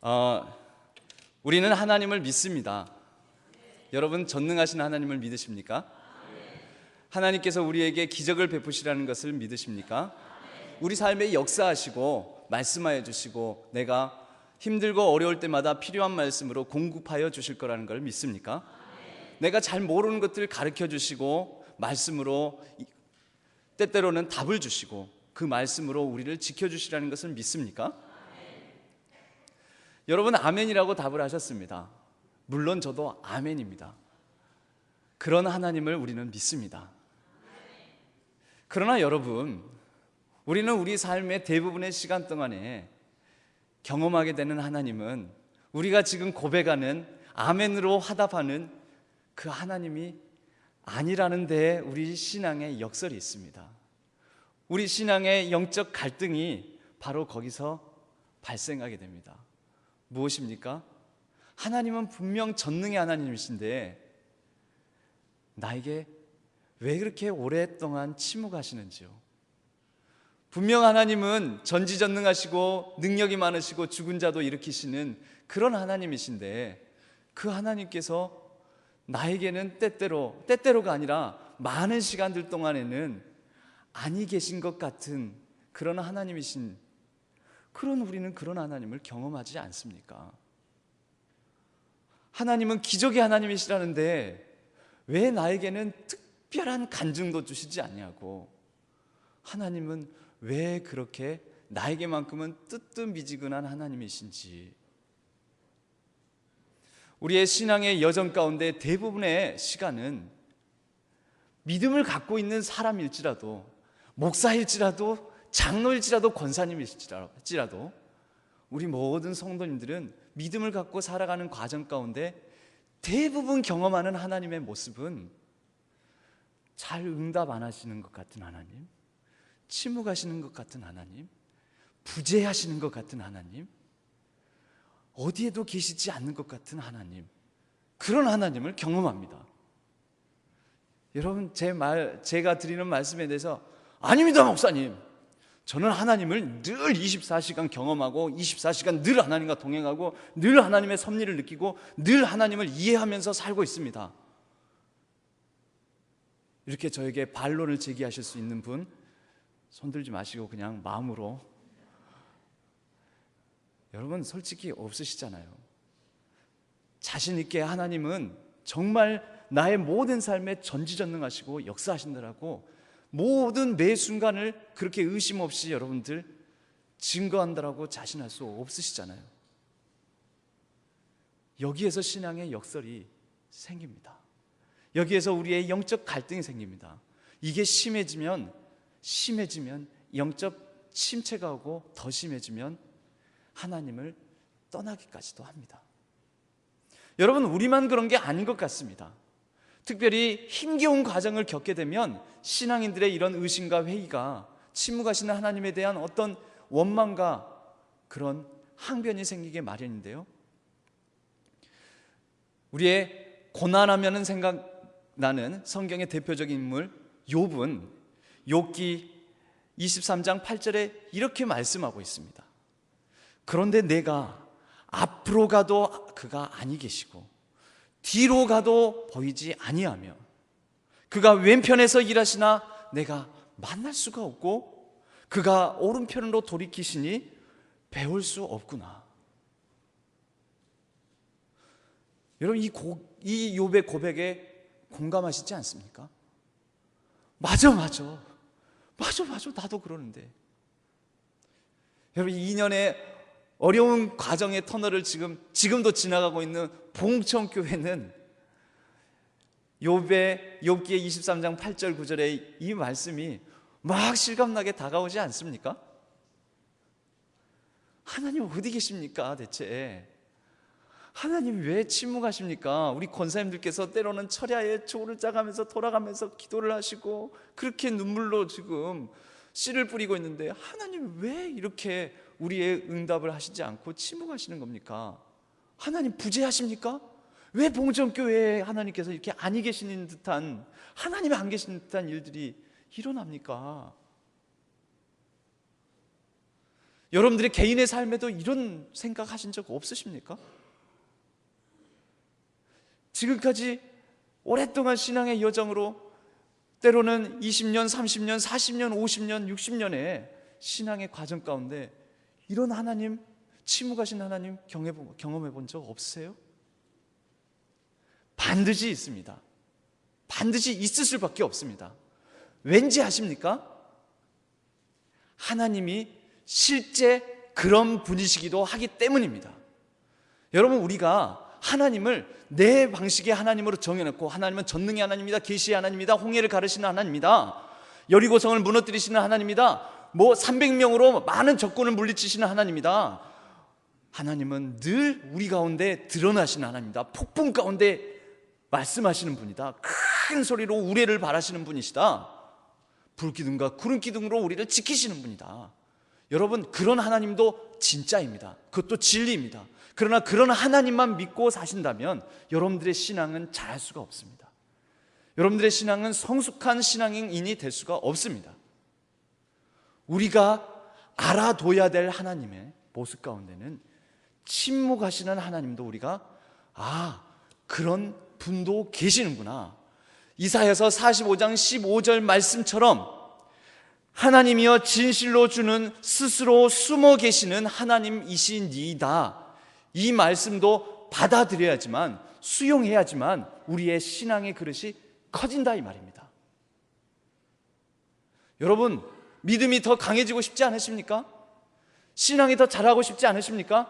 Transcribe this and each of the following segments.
어, 우리는 하나님을 믿습니다. 여러분 전능하신 하나님을 믿으십니까? 하나님께서 우리에게 기적을 베푸시라는 것을 믿으십니까? 우리 삶에 역사하시고 말씀하여 주시고 내가 힘들고 어려울 때마다 필요한 말씀으로 공급하여 주실 거라는 걸 믿습니까? 내가 잘 모르는 것들을 가르쳐 주시고 말씀으로 때때로는 답을 주시고 그 말씀으로 우리를 지켜주시라는 것을 믿습니까? 여러분 아멘이라고 답을 하셨습니다. 물론 저도 아멘입니다. 그런 하나님을 우리는 믿습니다. 그러나 여러분, 우리는 우리 삶의 대부분의 시간 동안에 경험하게 되는 하나님은 우리가 지금 고백하는 아멘으로 화답하는 그 하나님이 아니라는 데에 우리 신앙의 역설이 있습니다. 우리 신앙의 영적 갈등이 바로 거기서 발생하게 됩니다. 무엇입니까? 하나님은 분명 전능의 하나님이신데 나에게 왜 그렇게 오랫동안 침묵하시는지요? 분명 하나님은 전지전능하시고 능력이 많으시고 죽은 자도 일으키시는 그런 하나님이신데 그 하나님께서 나에게는 때때로가 아니라 많은 시간들 동안에는 아니 계신 것 같은 그런 하나님이신, 그런 우리는 그런 하나님을 경험하지 않습니까? 하나님은 기적의 하나님이시라는데 왜 나에게는 특별한 간증도 주시지 않냐고. 하나님은 왜 그렇게 나에게만큼은 뜨뜻미지근한 하나님이신지. 우리의 신앙의 여정 가운데 대부분의 시간은 믿음을 갖고 있는 사람일지라도, 목사일지라도, 장로일지라도, 권사님일지라도 우리 모든 성도님들은 믿음을 갖고 살아가는 과정 가운데 대부분 경험하는 하나님의 모습은 잘 응답 안 하시는 것 같은 하나님, 침묵하시는 것 같은 하나님, 부재하시는 것 같은 하나님, 어디에도 계시지 않는 것 같은 하나님, 그런 하나님을 경험합니다. 여러분 제가 드리는 말씀에 대해서 아닙니다 목사님, 저는 하나님을 늘 24시간 경험하고 24시간 늘 하나님과 동행하고 늘 하나님의 섭리를 느끼고 늘 하나님을 이해하면서 살고 있습니다. 이렇게 저에게 반론을 제기하실 수 있는 분 손들지 마시고 그냥 마음으로, 여러분 솔직히 없으시잖아요. 자신 있게 하나님은 정말 나의 모든 삶에 전지전능하시고 역사하신다라고 모든 매 순간을 그렇게 의심 없이 여러분들 증거한다라고 자신할 수 없으시잖아요. 여기에서 신앙의 역설이 생깁니다. 여기에서 우리의 영적 갈등이 생깁니다. 이게 심해지면 영적 침체가 오고 더 심해지면 하나님을 떠나기까지도 합니다. 여러분 우리만 그런 게 아닌 것 같습니다. 특별히 힘겨운 과정을 겪게 되면 신앙인들의 이런 의심과 회의가 침묵하시는 하나님에 대한 어떤 원망과 그런 항변이 생기게 마련인데요, 우리의 고난하면은 생각나는 성경의 대표적인 인물 욥은 욥기 23장 8절에 이렇게 말씀하고 있습니다. 그런데 내가 앞으로 가도 그가 아니 계시고 뒤로 가도 보이지 아니하며 그가 왼편에서 일하시나 내가 만날 수가 없고 그가 오른편으로 돌이키시니 배울 수 없구나. 여러분 이 욥의 고백에 공감하시지 않습니까? 맞아 나도 그러는데. 여러분 2년의 어려운 과정의 터널을 지금도 지나가고 있는 봉천교회는 욥기의 23장 8절 9절의 이 말씀이 막 실감나게 다가오지 않습니까? 하나님 어디 계십니까 대체? 하나님 왜 침묵하십니까? 우리 권사님들께서 때로는 철야에 초를 짜가면서 돌아가면서 기도를 하시고 그렇게 눈물로 지금 씨를 뿌리고 있는데 하나님 왜 이렇게 우리의 응답을 하시지 않고 침묵하시는 겁니까? 하나님 부재하십니까? 왜 봉천교회에 하나님께서 이렇게 아니 계시는 듯한, 하나님이 안 계시는 듯한 일들이 일어납니까? 여러분들의 개인의 삶에도 이런 생각하신 적 없으십니까? 지금까지 오랫동안 신앙의 여정으로 때로는 20년, 30년, 40년, 50년, 60년의 신앙의 과정 가운데 이런 하나님, 침묵하신 하나님 경험해 본 적 없으세요? 반드시 있습니다. 반드시 있을 수밖에 없습니다. 왠지 아십니까? 하나님이 실제 그런 분이시기도 하기 때문입니다. 여러분, 우리가 하나님을 내 방식의 하나님으로 정해놓고, 하나님은 전능의 하나님이다, 계시의 하나님이다, 홍해를 가르시는 하나님이다, 여리고성을 무너뜨리시는 하나님이다, 300명으로 많은 적군을 물리치시는 하나님이다. 하나님은 늘 우리 가운데 드러나시는 하나님이다. 폭풍 가운데 말씀하시는 분이다. 큰 소리로 우레를 바라시는 분이시다. 불기둥과 구름기둥으로 우리를 지키시는 분이다. 여러분, 그런 하나님도 진짜입니다. 그것도 진리입니다. 그러나 그런 하나님만 믿고 사신다면 여러분들의 신앙은 자랄 수가 없습니다. 여러분들의 신앙은 성숙한 신앙인이 될 수가 없습니다. 우리가 알아둬야 될 하나님의 모습 가운데는 침묵하시는 하나님도 우리가 그런 분도 계시는구나. 이사야서 45장 15절 말씀처럼 하나님이여 진실로 주는 스스로 숨어 계시는 하나님이시니이다. 이 말씀도 받아들여야지만, 수용해야지만 우리의 신앙의 그릇이 커진다 이 말입니다. 여러분, 믿음이 더 강해지고 싶지 않으십니까? 신앙이 더 잘하고 싶지 않으십니까?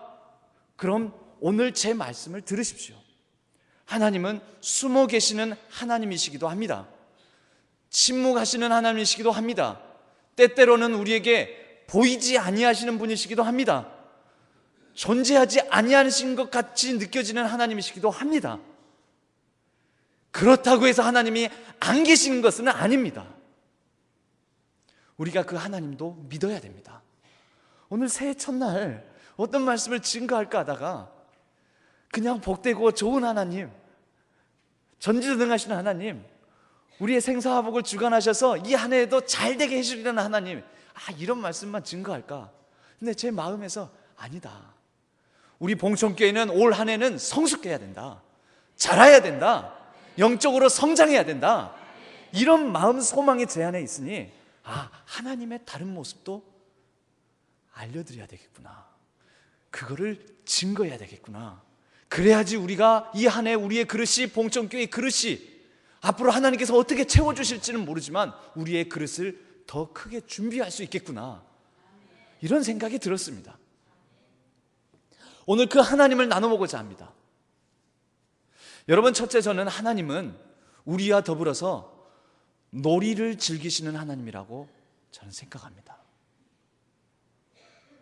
그럼 오늘 제 말씀을 들으십시오. 하나님은 숨어 계시는 하나님이시기도 합니다. 침묵하시는 하나님이시기도 합니다. 때때로는 우리에게 보이지 아니하시는 분이시기도 합니다. 존재하지 아니하신 것 같이 느껴지는 하나님이시기도 합니다. 그렇다고 해서 하나님이 안 계시는 것은 아닙니다. 우리가 그 하나님도 믿어야 됩니다. 오늘 새해 첫날 어떤 말씀을 증거할까 하다가 그냥 복되고 좋은 하나님, 전지전능하시는 하나님, 우리의 생사화복을 주관하셔서 이 한 해에도 잘되게 해주리라는 하나님, 이런 말씀만 증거할까? 근데 제 마음에서 아니다. 우리 봉천교회는 올 한 해는 성숙해야 된다, 자라야 된다, 영적으로 성장해야 된다, 이런 마음 소망이 제 안에 있으니 하나님의 다른 모습도 알려드려야 되겠구나, 그거를 증거해야 되겠구나. 그래야지 우리가 이 한 해 우리의 그릇이, 봉천교회의 그릇이 앞으로 하나님께서 어떻게 채워주실지는 모르지만 우리의 그릇을 더 크게 준비할 수 있겠구나, 이런 생각이 들었습니다. 오늘 그 하나님을 나눠보고자 합니다. 여러분, 첫째, 저는 하나님은 우리와 더불어서 놀이를 즐기시는 하나님이라고 저는 생각합니다.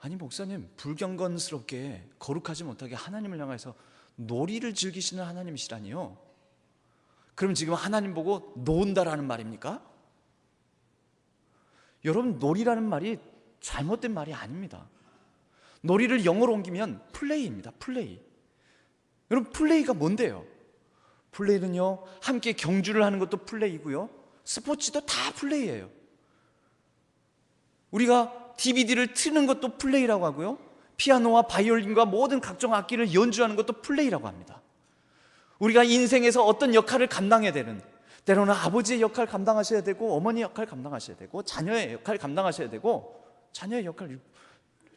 아니, 목사님, 불경건스럽게 거룩하지 못하게 하나님을 향해서 놀이를 즐기시는 하나님이시라니요? 그럼 지금 하나님 보고 논다라는 말입니까? 여러분, 놀이라는 말이 잘못된 말이 아닙니다. 놀이를 영어로 옮기면 플레이입니다. 플레이. 여러분, 플레이가 뭔데요? 플레이는요, 함께 경주를 하는 것도 플레이고요, 스포츠도 다 플레이예요. 우리가 DVD를 트는 것도 플레이라고 하고요, 피아노와 바이올린과 모든 각종 악기를 연주하는 것도 플레이라고 합니다. 우리가 인생에서 어떤 역할을 감당해야 되는, 때로는 아버지의 역할 감당하셔야 되고, 어머니 역할 감당하셔야 되고, 자녀의 역할 감당하셔야 되고, 자녀의 역할,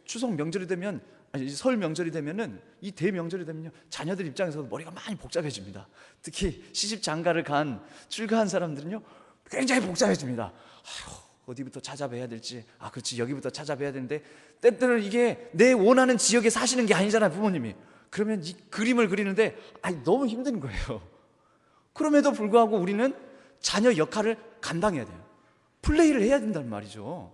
추석 명절이 되면, 설 명절이 되면은, 이 대명절이 되면요, 자녀들 입장에서도 머리가 많이 복잡해집니다. 특히 시집 장가를 간 출가한 사람들은요, 굉장히 복잡해집니다. 어디부터 찾아뵈야 될지, 그렇지, 여기부터 찾아뵈야 되는데, 때때로는 이게 내 원하는 지역에 사시는 게 아니잖아요, 부모님이. 그러면 이 그림을 그리는데 너무 힘든 거예요. 그럼에도 불구하고 우리는 자녀 역할을 감당해야 돼요. 플레이를 해야 된다는 말이죠.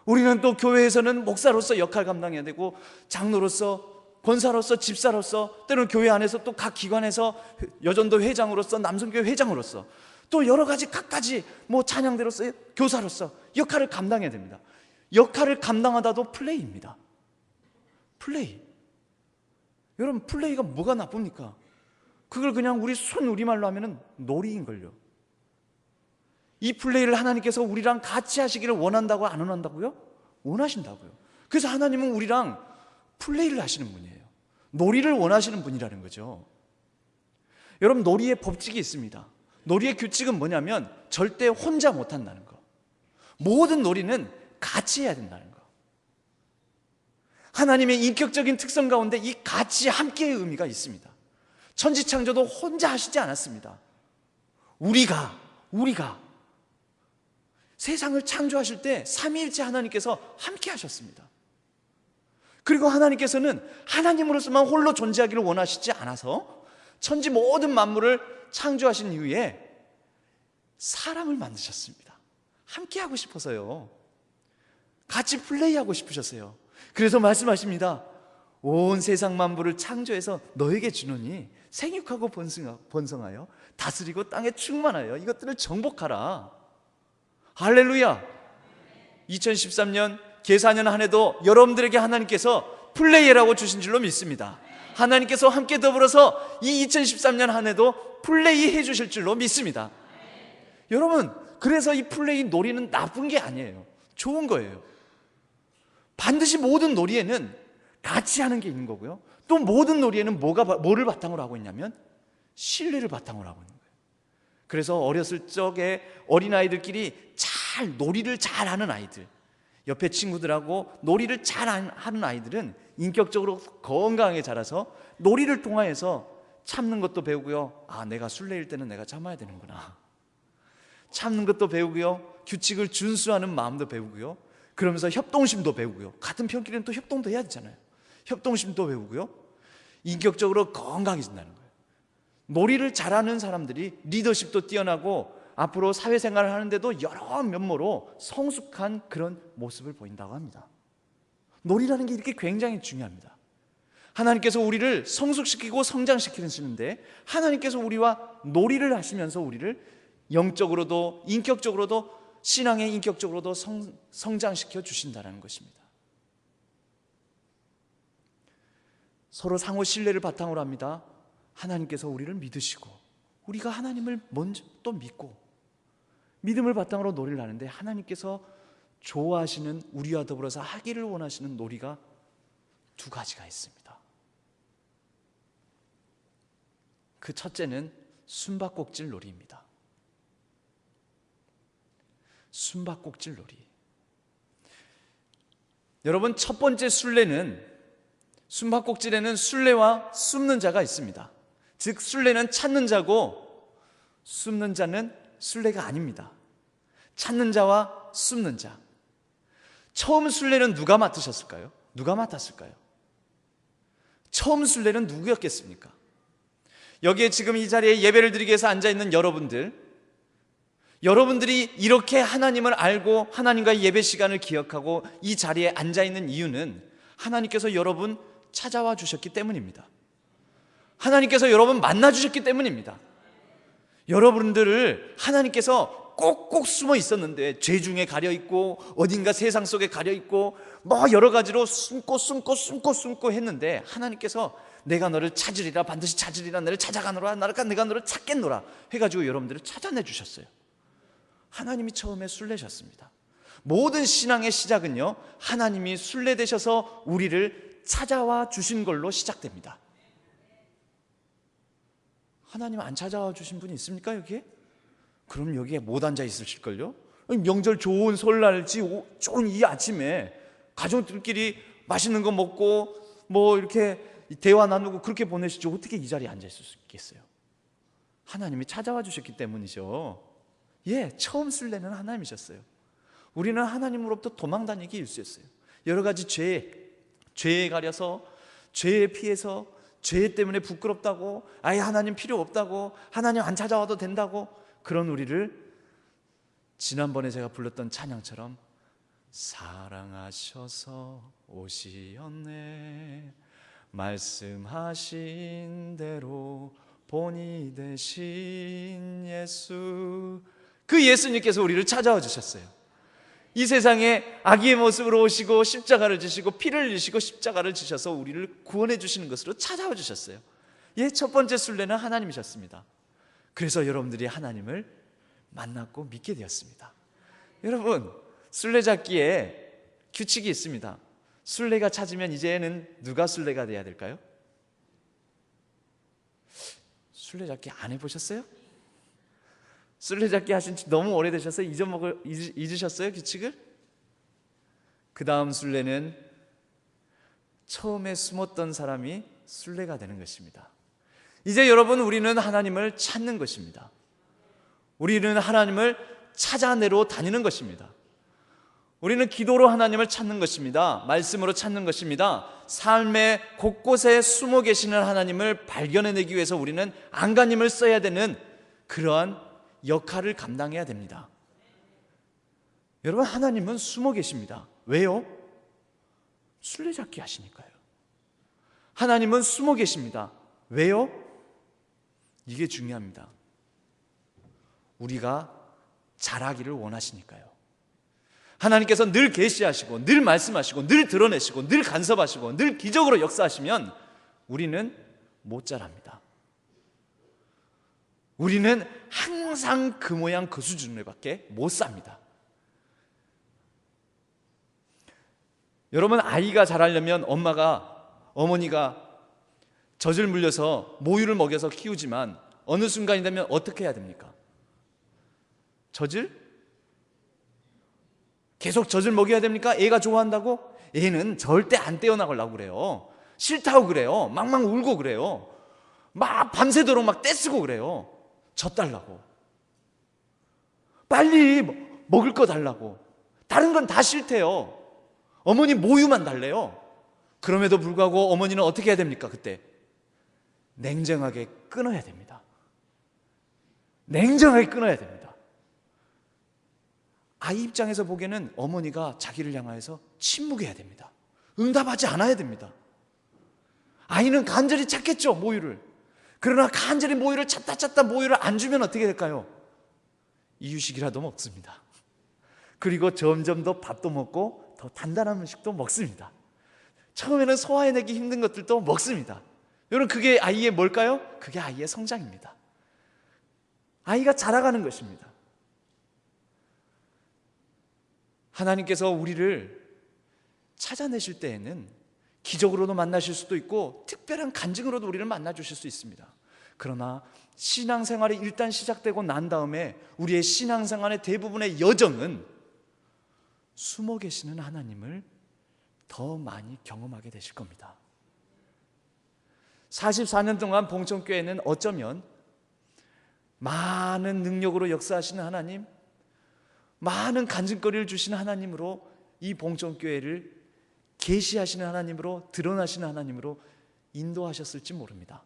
우리는 또 교회에서는 목사로서 역할 감당해야 되고, 장로로서, 권사로서, 집사로서, 때로는 교회 안에서 또 각 기관에서 여전도 회장으로서, 남성교회 회장으로서, 또 여러 가지 각가지 찬양대로서, 교사로서 역할을 감당해야 됩니다. 역할을 감당하다도 플레이입니다. 플레이. 여러분, 플레이가 뭐가 나쁩니까? 그걸 그냥 우리 순 우리말로 하면은 놀이인걸요. 이 플레이를 하나님께서 우리랑 같이 하시기를 원한다고 안 원한다고요? 원하신다고요. 그래서 하나님은 우리랑 플레이를 하시는 분이에요. 놀이를 원하시는 분이라는 거죠. 여러분, 놀이의 법칙이 있습니다. 놀이의 규칙은 뭐냐면 절대 혼자 못한다는 거. 모든 놀이는 같이 해야 된다는 거. 하나님의 인격적인 특성 가운데 이 같이 함께의 의미가 있습니다. 천지창조도 혼자 하시지 않았습니다. 우리가 세상을 창조하실 때 삼위일체 하나님께서 함께 하셨습니다. 그리고 하나님께서는 하나님으로서만 홀로 존재하기를 원하시지 않아서 천지 모든 만물을 창조하신 이후에 사람을 만드셨습니다. 함께 하고 싶어서요. 같이 플레이하고 싶으셨어요. 그래서 말씀하십니다. 온 세상 만물을 창조해서 너에게 주노니 생육하고 번성하여 다스리고 땅에 충만하여 이것들을 정복하라. 할렐루야. 2013년 계산년 한 해도 여러분들에게 하나님께서 플레이라고 주신 줄로 믿습니다. 하나님께서 함께 더불어서 이 2013년 한 해도 플레이 해주실 줄로 믿습니다. 여러분, 그래서 이 플레이 놀이는 나쁜 게 아니에요. 좋은 거예요. 반드시 모든 놀이에는 같이 하는 게 있는 거고요. 또 모든 놀이에는 뭐를 바탕으로 하고 있냐면 신뢰를 바탕으로 하고 있는 거예요. 그래서 어렸을 적에 어린아이들끼리 놀이를 잘하는 아이들, 옆에 친구들하고 놀이를 잘하는 아이들은 인격적으로 건강하게 자라서 놀이를 통하여서 참는 것도 배우고요. 아, 내가 술래일 때는 내가 참아야 되는구나. 참는 것도 배우고요. 규칙을 준수하는 마음도 배우고요. 그러면서 협동심도 배우고요. 같은 편끼리는 또 협동도 해야 되잖아요. 협동심도 배우고요. 인격적으로 건강해진다는 거예요. 놀이를 잘하는 사람들이 리더십도 뛰어나고 앞으로 사회생활을 하는데도 여러 면모로 성숙한 그런 모습을 보인다고 합니다. 놀이라는 게 이렇게 굉장히 중요합니다. 하나님께서 우리를 성숙시키고 성장시키시는데 하나님께서 우리와 놀이를 하시면서 우리를 영적으로도 인격적으로도 신앙의 인격적으로도 성장시켜 주신다는 것입니다. 서로 상호 신뢰를 바탕으로 합니다. 하나님께서 우리를 믿으시고 우리가 하나님을 먼저 또 믿고 믿음을 바탕으로 놀이를 하는데 하나님께서 좋아하시는 우리와 더불어서 하기를 원하시는 놀이가 두 가지가 있습니다. 그 첫째는 숨바꼭질 놀이입니다. 숨바꼭질 놀이. 여러분, 첫 번째 순례는 숨바꼭질에는 순례와 숨는 자가 있습니다. 즉 순례는 찾는 자고 숨는 자는 순례가 아닙니다. 찾는 자와 숨는 자. 처음 순례는 누가 맡으셨을까요? 누가 맡았을까요? 처음 순례는 누구였겠습니까? 여기에 지금 이 자리에 예배를 드리기 위해서 앉아있는 여러분들이 이렇게 하나님을 알고 하나님과의 예배 시간을 기억하고 이 자리에 앉아있는 이유는 하나님께서 여러분 찾아와 주셨기 때문입니다. 하나님께서 여러분 만나 주셨기 때문입니다. 여러분들을 하나님께서 꼭꼭 숨어 있었는데 죄 중에 가려 있고 어딘가 세상 속에 가려 있고 뭐 여러 가지로 숨고 했는데 하나님께서 내가 너를 찾으리라, 반드시 찾으리라, 너를 찾아가노라, 내가 너를 찾겠노라 해가지고 여러분들을 찾아내 주셨어요. 하나님이 처음에 순례셨습니다. 모든 신앙의 시작은요, 하나님이 순례되셔서 우리를 찾아와 주신 걸로 시작됩니다. 하나님 안 찾아와 주신 분이 있습니까, 여기에? 그럼 여기에 못 앉아 있으실걸요? 명절 좋은 설날지 좋은 이 아침에 가족들끼리 맛있는 거 먹고 뭐 이렇게 대화 나누고 그렇게 보내시죠. 어떻게 이 자리에 앉아 있을 수 있겠어요? 하나님이 찾아와 주셨기 때문이죠. 처음 순례는 하나님이셨어요. 우리는 하나님으로부터 도망다니기 일쑤였어요. 여러 가지 죄에 가려서, 죄에 피해서, 죄 때문에 부끄럽다고, 아예 하나님 필요 없다고, 하나님 안 찾아와도 된다고, 그런 우리를 지난번에 제가 불렀던 찬양처럼 사랑하셔서 오시었네, 말씀하신 대로 본이 되신 예수, 그 예수님께서 우리를 찾아와 주셨어요. 이 세상에 아기의 모습으로 오시고 십자가를 지시고 피를 흘리시고 십자가를 지셔서 우리를 구원해 주시는 것으로 찾아와 주셨어요. 첫 번째 순례는 하나님이셨습니다. 그래서 여러분들이 하나님을 만났고 믿게 되었습니다. 여러분, 순례잡기에 규칙이 있습니다. 술래가 찾으면 이제는 누가 술래가 돼야 될까요? 술래잡기 안 해보셨어요? 술래잡기 하신 지 너무 오래되셨어요? 잊으셨어요? 규칙을? 그 다음 술래는 처음에 숨었던 사람이 술래가 되는 것입니다. 이제 여러분, 우리는 하나님을 찾는 것입니다. 우리는 하나님을 찾아내러 다니는 것입니다. 우리는 기도로 하나님을 찾는 것입니다. 말씀으로 찾는 것입니다. 삶의 곳곳에 숨어 계시는 하나님을 발견해내기 위해서 우리는 안간힘을 써야 되는 그러한 역할을 감당해야 됩니다. 여러분, 하나님은 숨어 계십니다. 왜요? 술래잡기 하시니까요. 하나님은 숨어 계십니다. 왜요? 이게 중요합니다. 우리가 잘하기를 원하시니까요. 하나님께서 늘 계시하시고 늘 말씀하시고 늘 드러내시고 늘 간섭하시고 늘 기적으로 역사하시면 우리는 못 자랍니다. 우리는 항상 그 모양 그 수준으로밖에 못 삽니다. 여러분, 아이가 자라려면 어머니가 젖을 물려서 모유를 먹여서 키우지만 어느 순간이 되면 어떻게 해야 됩니까? 계속 젖을 먹여야 됩니까? 애가 좋아한다고? 애는 절대 안 떼어나가려고 그래요. 싫다고 그래요. 막막 울고 그래요. 막 밤새도록 막 떼쓰고 그래요. 젖 달라고. 빨리 먹을 거 달라고. 다른 건 다 싫대요. 어머니 모유만 달래요. 그럼에도 불구하고 어머니는 어떻게 해야 됩니까? 그때 냉정하게 끊어야 됩니다. 냉정하게 끊어야 됩니다. 아이 입장에서 보기에는 어머니가 자기를 향하여서 침묵해야 됩니다. 응답하지 않아야 됩니다. 아이는 간절히 찾겠죠, 모유를. 그러나 간절히 모유를 찾다 모유를 안 주면 어떻게 될까요? 이유식이라도 먹습니다. 그리고 점점 더 밥도 먹고 더 단단한 음식도 먹습니다. 처음에는 소화해내기 힘든 것들도 먹습니다. 여러분, 그게 아이의 뭘까요? 그게 아이의 성장입니다. 아이가 자라가는 것입니다. 하나님께서 우리를 찾아내실 때에는 기적으로도 만나실 수도 있고 특별한 간증으로도 우리를 만나주실 수 있습니다. 그러나 신앙생활이 일단 시작되고 난 다음에 우리의 신앙생활의 대부분의 여정은 숨어 계시는 하나님을 더 많이 경험하게 되실 겁니다. 44년 동안 봉천교회는 어쩌면 많은 능력으로 역사하시는 하나님, 많은 간증거리를 주시는 하나님으로 이 봉천교회를 계시하시는 하나님으로, 드러나시는 하나님으로 인도하셨을지 모릅니다.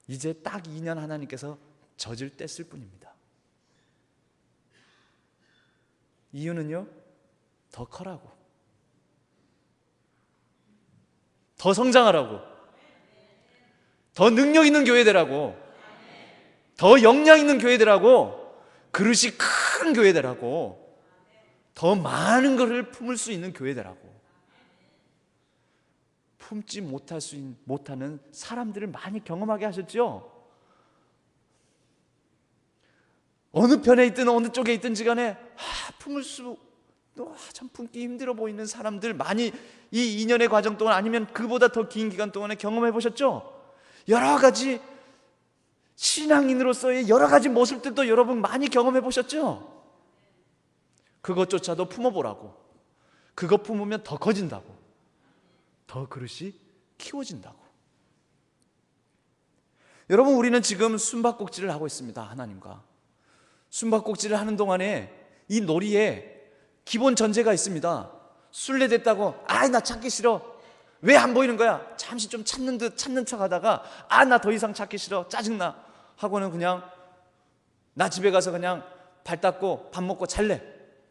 이제 딱 2년 하나님께서 젖을 뗐을 뿐입니다. 이유는요, 더 커라고, 더 성장하라고, 더 능력 있는 교회되라고, 더 역량 있는 교회되라고, 그릇이 큰 교회되라고, 더 많은 것을 품을 수 있는 교회되라고. 품지 못하는 사람들을 많이 경험하게 하셨죠. 어느 편에 있든 어느 쪽에 있든지 간에 참 품기 힘들어 보이는 사람들 많이 이 2년의 과정 동안, 아니면 그보다 더 긴 기간 동안에 경험해 보셨죠? 여러 가지 신앙인으로서의 여러 가지 모습들도 여러분 많이 경험해 보셨죠? 그것조차도 품어보라고. 그것 품으면 더 커진다고, 더 그릇이 키워진다고. 여러분, 우리는 지금 숨바꼭질을 하고 있습니다. 하나님과 숨바꼭질을 하는 동안에 이 놀이에 기본 전제가 있습니다. 술래됐다고 나 찾기 싫어, 왜 안 보이는 거야, 잠시 좀 찾는 척 하다가 나 더 이상 찾기 싫어, 짜증나 하고는 그냥 나 집에 가서 그냥 발 닦고 밥 먹고 잘래,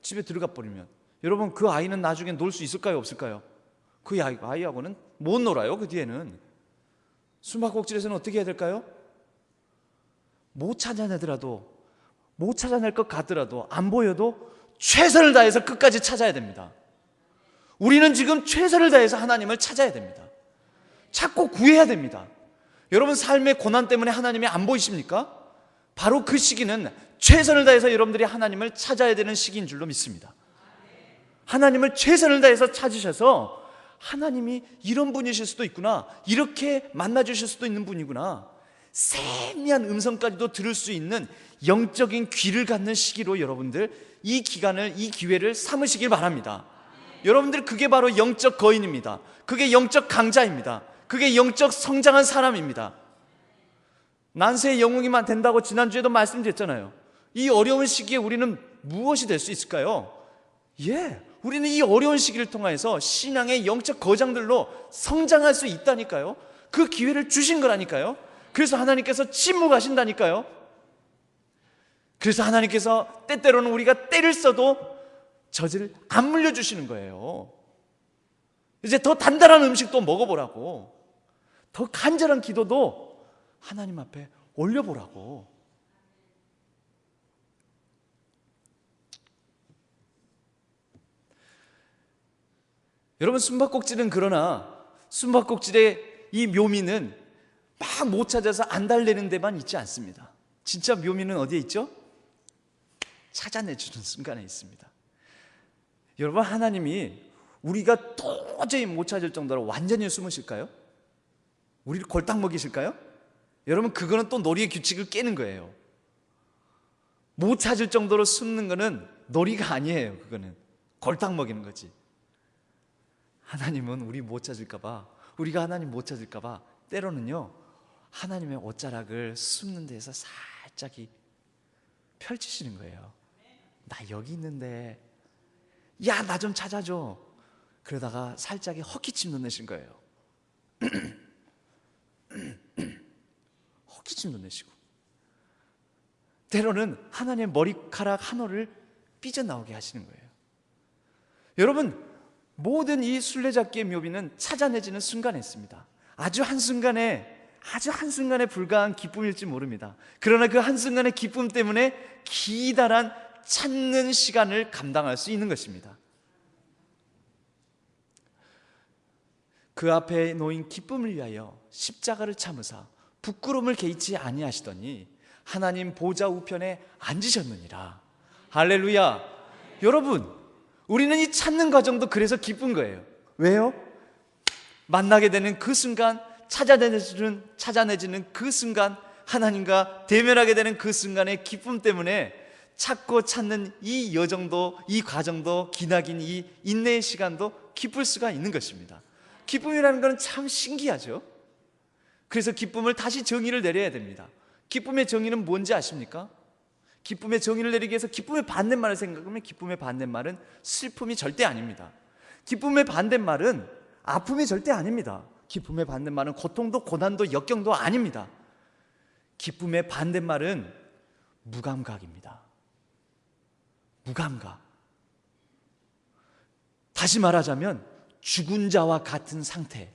집에 들어가 버리면 여러분, 그 아이는 나중에 놀 수 있을까요, 없을까요? 그 아이하고는 못 놀아요. 그 뒤에는 숨바꼭질에서는 어떻게 해야 될까요? 못 찾아낼 것 같더라도, 안 보여도 최선을 다해서 끝까지 찾아야 됩니다. 우리는 지금 최선을 다해서 하나님을 찾아야 됩니다. 찾고 구해야 됩니다. 여러분, 삶의 고난 때문에 하나님이 안 보이십니까? 바로 그 시기는 최선을 다해서 여러분들이 하나님을 찾아야 되는 시기인 줄로 믿습니다. 하나님을 최선을 다해서 찾으셔서 하나님이 이런 분이실 수도 있구나, 이렇게 만나주실 수도 있는 분이구나, 세미한 음성까지도 들을 수 있는 영적인 귀를 갖는 시기로 여러분들 이 기간을, 이 기회를 삼으시길 바랍니다. 여러분들 그게 바로 영적 거인입니다. 그게 영적 강자입니다. 그게 영적 성장한 사람입니다. 난세의 영웅이만 된다고 지난주에도 말씀드렸잖아요. 이 어려운 시기에 우리는 무엇이 될 수 있을까요? 우리는 이 어려운 시기를 통해서 신앙의 영적 거장들로 성장할 수 있다니까요. 그 기회를 주신 거라니까요. 그래서 하나님께서 침묵하신다니까요. 그래서 하나님께서 때때로는 우리가 때를 써도 저지를 안 물려주시는 거예요. 이제 더 단단한 음식도 먹어보라고, 더 간절한 기도도 하나님 앞에 올려보라고. 여러분, 숨바꼭질은, 그러나 숨바꼭질의 이 묘미는 막 못 찾아서 안달내는 데만 있지 않습니다. 진짜 묘미는 어디에 있죠? 찾아내주는 순간에 있습니다. 여러분, 하나님이 우리가 도저히 못 찾을 정도로 완전히 숨으실까요? 우리를 골탕 먹이실까요? 여러분, 그거는 또 놀이의 규칙을 깨는 거예요. 못 찾을 정도로 숨는 거는 놀이가 아니에요. 그거는 골탕 먹이는 거지. 하나님은 우리 못 찾을까봐, 우리가 하나님 못 찾을까봐 때로는요, 하나님의 옷자락을 숨는 데에서 살짝 펼치시는 거예요. 나 여기 있는데, 야, 나 좀 찾아줘. 그러다가 살짝 헛기침 넣으신 거예요. 헛기침 넣으시고, 때로는 하나님의 머리카락 한 올을 삐져나오게 하시는 거예요. 여러분, 모든 이 술래잡기의 묘비는 찾아내지는 순간에 있습니다. 아주 한순간에 불과한 기쁨일지 모릅니다. 그러나 그 한순간의 기쁨 때문에 기다란 찾는 시간을 감당할 수 있는 것입니다. 그 앞에 놓인 기쁨을 위하여 십자가를 참으사 부끄러움을 개의치 아니하시더니 하나님 보좌 우편에 앉으셨느니라. 할렐루야. 여러분, 우리는 이 찾는 과정도 그래서 기쁜 거예요. 왜요? 만나게 되는 그 순간, 찾아내지는 그 순간, 하나님과 대면하게 되는 그 순간의 기쁨 때문에 찾고 찾는 이 여정도, 이 과정도, 기나긴 이 인내의 시간도 기쁠 수가 있는 것입니다. 기쁨이라는 것은 참 신기하죠. 그래서 기쁨을 다시 정의를 내려야 됩니다. 기쁨의 정의는 뭔지 아십니까? 기쁨의 정의를 내리기 위해서 기쁨의 반대말을 생각하면, 기쁨의 반대말은 슬픔이 절대 아닙니다. 기쁨의 반대말은 아픔이 절대 아닙니다. 기쁨의 반대말은 고통도 고난도 역경도 아닙니다. 기쁨의 반대말은 무감각입니다. 무감각. 다시 말하자면 죽은 자와 같은 상태.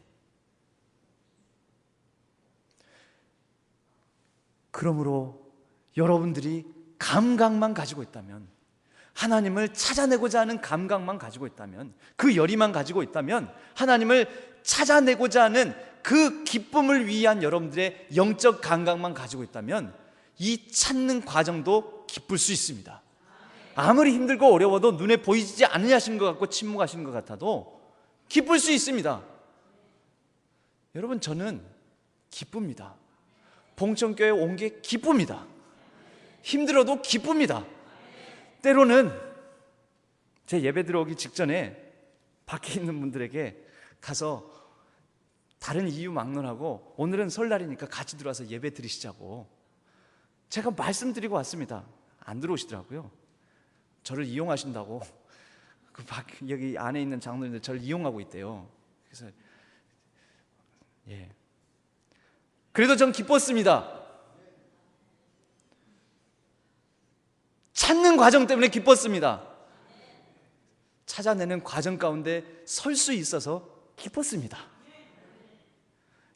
그러므로 여러분들이 감각만 가지고 있다면, 하나님을 찾아내고자 하는 감각만 가지고 있다면, 그 열의만 가지고 있다면, 하나님을 찾아내고자 하는 그 기쁨을 위한 여러분들의 영적 감각만 가지고 있다면 이 찾는 과정도 기쁠 수 있습니다. 아무리 힘들고 어려워도 눈에 보이지 않으시는 것 같고 침묵하시는 것 같아도 기쁠 수 있습니다. 여러분, 저는 기쁩니다. 봉천교회 온 게 기쁩니다. 힘들어도 기쁩니다. 때로는 제 예배 들어오기 직전에 밖에 있는 분들에게 가서 다른 이유 막론하고 오늘은 설날이니까 같이 들어와서 예배 드리시자고 제가 말씀드리고 왔습니다. 안 들어오시더라고요. 저를 이용하신다고, 여기 안에 있는 장로님들 저를 이용하고 있대요. 그래서 그래도 전 기뻤습니다. 찾는 과정 때문에 기뻤습니다. 찾아내는 과정 가운데 설 수 있어서 기뻤습니다.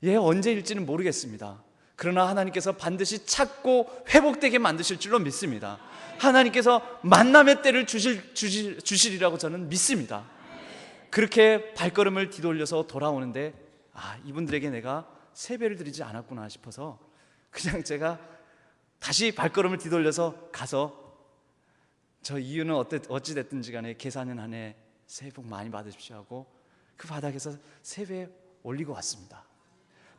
언제일지는 모르겠습니다. 그러나 하나님께서 반드시 찾고 회복되게 만드실 줄로 믿습니다. 하나님께서 만남의 때를 주시리라고 저는 믿습니다. 그렇게 발걸음을 뒤돌려서 돌아오는데 이분들에게 내가 세배를 드리지 않았구나 싶어서 그냥 제가 다시 발걸음을 뒤돌려서 가서 저 이유는 어찌됐든지 간에 계산은 한 해 새해 복 많이 받으십시오 하고 그 바닥에서 세배 올리고 왔습니다.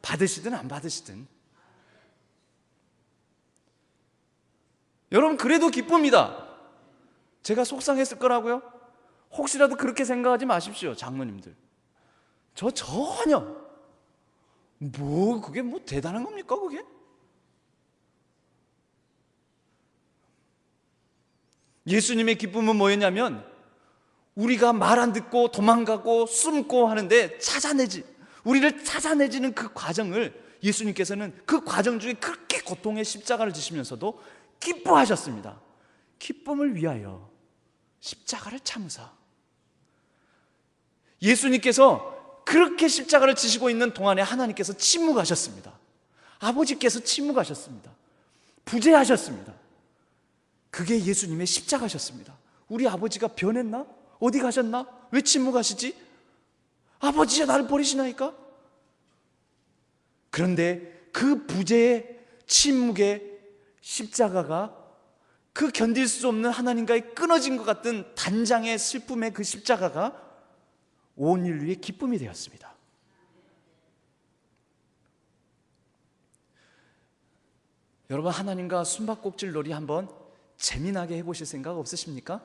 받으시든 안 받으시든 여러분, 그래도 기쁩니다. 제가 속상했을 거라고요? 혹시라도 그렇게 생각하지 마십시오. 장로님들, 저 전혀 그게 대단한 겁니까 그게? 예수님의 기쁨은 뭐였냐면 우리가 말 안 듣고 도망가고 숨고 하는데 우리를 찾아내지는 그 과정을 예수님께서는 그 과정 중에 그렇게 고통의 십자가를 지시면서도 기뻐하셨습니다. 기쁨을 위하여 십자가를 참으사. 예수님께서 그렇게 십자가를 지시고 있는 동안에 하나님께서 침묵하셨습니다. 아버지께서 침묵하셨습니다. 부재하셨습니다. 그게 예수님의 십자가셨습니다. 우리 아버지가 변했나? 어디 가셨나? 왜 침묵하시지? 아버지야, 나를 버리시나이까? 그런데 그 부재의 침묵의 십자가가 그 견딜 수 없는 하나님과의 끊어진 것 같은 단장의 슬픔의 그 십자가가 온 인류의 기쁨이 되었습니다. 여러분, 하나님과 숨바꼭질 놀이 한번 재미나게 해보실 생각 없으십니까?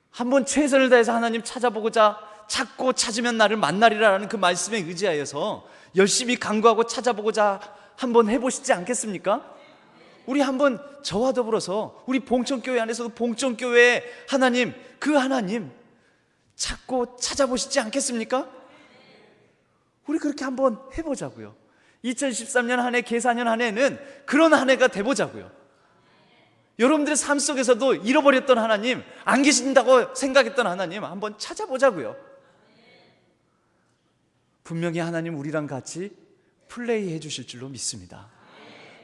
한번 최선을 다해서 하나님 찾아보고자, 찾고 찾으면 나를 만나리라는 그 말씀에 의지하여서 열심히 간구하고 찾아보고자 한번 해보시지 않겠습니까? 우리 한번 저와 더불어서 우리 봉천교회 안에서도 봉천교회의 하나님, 그 하나님 찾고 찾아보시지 않겠습니까? 우리 그렇게 한번 해보자고요. 2013년 한 해, 계사년 한 해는 그런 한 해가 돼보자고요. 여러분들의 삶 속에서도 잃어버렸던 하나님, 안 계신다고 생각했던 하나님 한번 찾아보자고요. 분명히 하나님 우리랑 같이 플레이 해주실 줄로 믿습니다.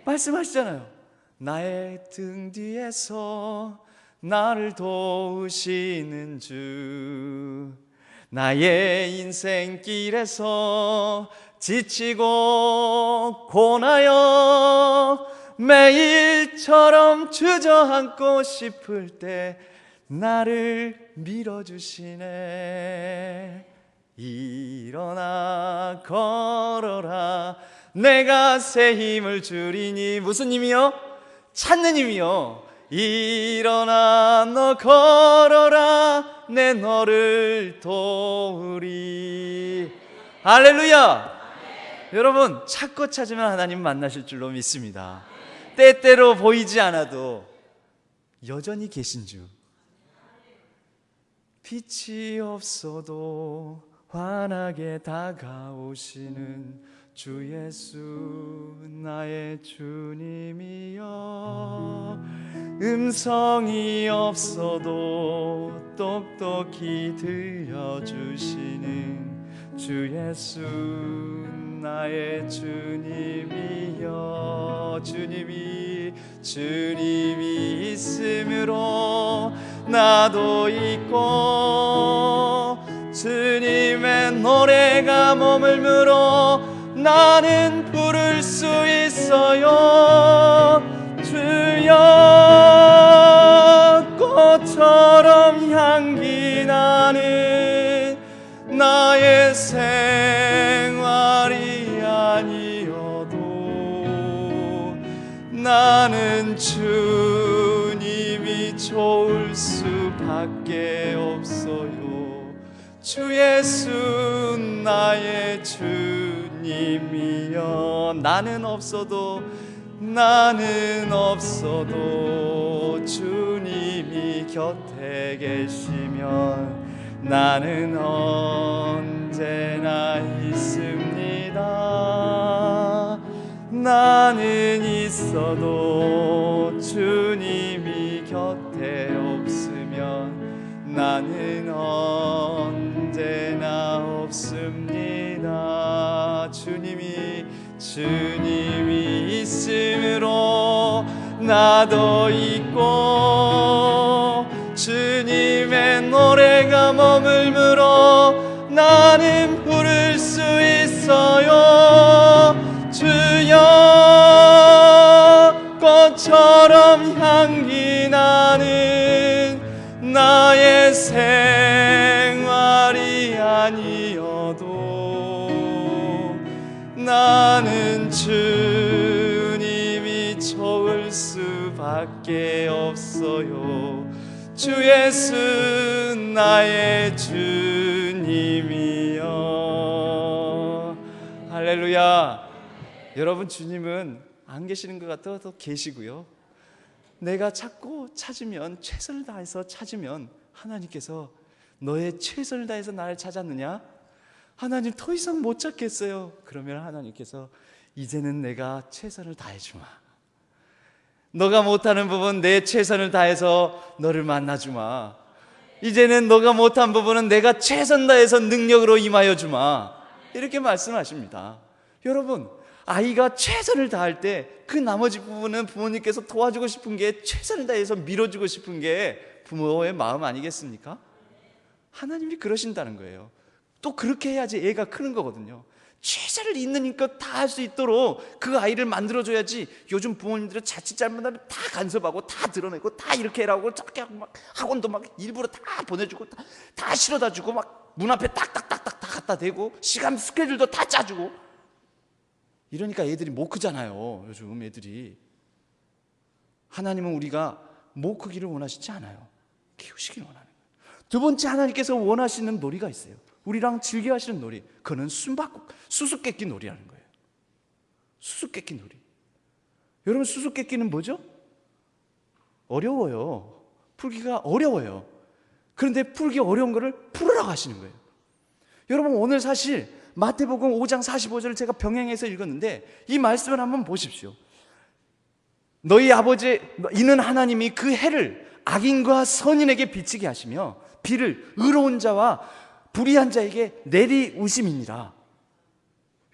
말씀하시잖아요. 나의 등 뒤에서 나를 도우시는 주, 나의 인생길에서 지치고 고나여 매일처럼 주저앉고 싶을 때 나를 밀어주시네. 일어나 걸어라, 내가 새 힘을 주리니. 무슨 힘이요? 찾는 힘이요. 일어나 너 걸어라, 내 너를 도우리. 할렐루야. 여러분, 찾고 찾으면 하나님 만나실 줄로 믿습니다. 때때로 보이지 않아도 여전히 계신 주, 빛이 없어도 환하게 다가오시는 주 예수, 나의 주님이여. 음성이 없어도 똑똑히 들려주시는 주 예수, 나의 주님이여. 주님이 있음으로 나도 있고, 주님의 노래가 머물므로 나는 부를 수 있어요. 주여, 꽃처럼 향기 나는 나의 생활이 아니어도 나는 주님이 좋을 수밖에 없어요. 주 예수, 나의 주님이여. 나는 없어도 주님이 곁에 계시면 나는 언제나 있습니다. 나는 있어도 주님이 곁에 없으면 나는 언제나 없습니다. 주님이 있음으로 나도 있고, 주님의 노래가 머물므로 나는 부를 수 있어요. 주여, 꽃처럼 향기 나는 나의 생 힘들어도 나는 주님이 좋을 수밖에 없어요. 주 예수 나의 주님이여. 할렐루야. 여러분, 주님은 안 계시는 것 같아도 계시고요. 내가 찾고 찾으면, 최선을 다해서 찾으면 하나님께서 너의 최선을 다해서 나를 찾았느냐? 하나님 더 이상 못 찾겠어요. 그러면 하나님께서 이제는 내가 최선을 다해주마. 너가 못하는 부분 내 최선을 다해서 너를 만나주마. 이제는 너가 못한 부분은 내가 최선 다해서 능력으로 임하여 주마. 이렇게 말씀하십니다. 여러분, 아이가 최선을 다할 때 그 나머지 부분은 부모님께서 도와주고 싶은 게, 최선을 다해서 밀어주고 싶은 게 부모의 마음 아니겠습니까? 하나님이 그러신다는 거예요. 또 그렇게 해야지 애가 크는 거거든요. 최선을 있는 힘껏 다 할 수 있도록 그 아이를 만들어줘야지. 요즘 부모님들은 자칫 잘못하면 다 간섭하고 다 드러내고 다 이렇게 해라고 저렇게 하고 막 학원도 막 일부러 다 보내주고 다 실어다 주고 막 문 앞에 딱딱딱딱 다 갖다 대고 시간 스케줄도 다 짜주고. 이러니까 애들이 못 크잖아요. 요즘 애들이. 하나님은 우리가 못 크기를 원하시지 않아요. 키우시기를 원하는 거예요. 두 번째, 하나님께서 원하시는 놀이가 있어요. 우리랑 즐겨 하시는 놀이. 그거는 수수께끼 놀이라는 거예요. 수수께끼 놀이. 여러분, 수수께끼는 뭐죠? 어려워요. 풀기가 어려워요. 그런데 풀기 어려운 거를 풀으라고 하시는 거예요. 여러분, 오늘 사실 마태복음 5장 45절을 제가 병행해서 읽었는데 이 말씀을 한번 보십시오. 너희 아버지 이는 하나님이 그 해를 악인과 선인에게 비치게 하시며 비를 의로운 자와 불의한 자에게 내리우심이니라.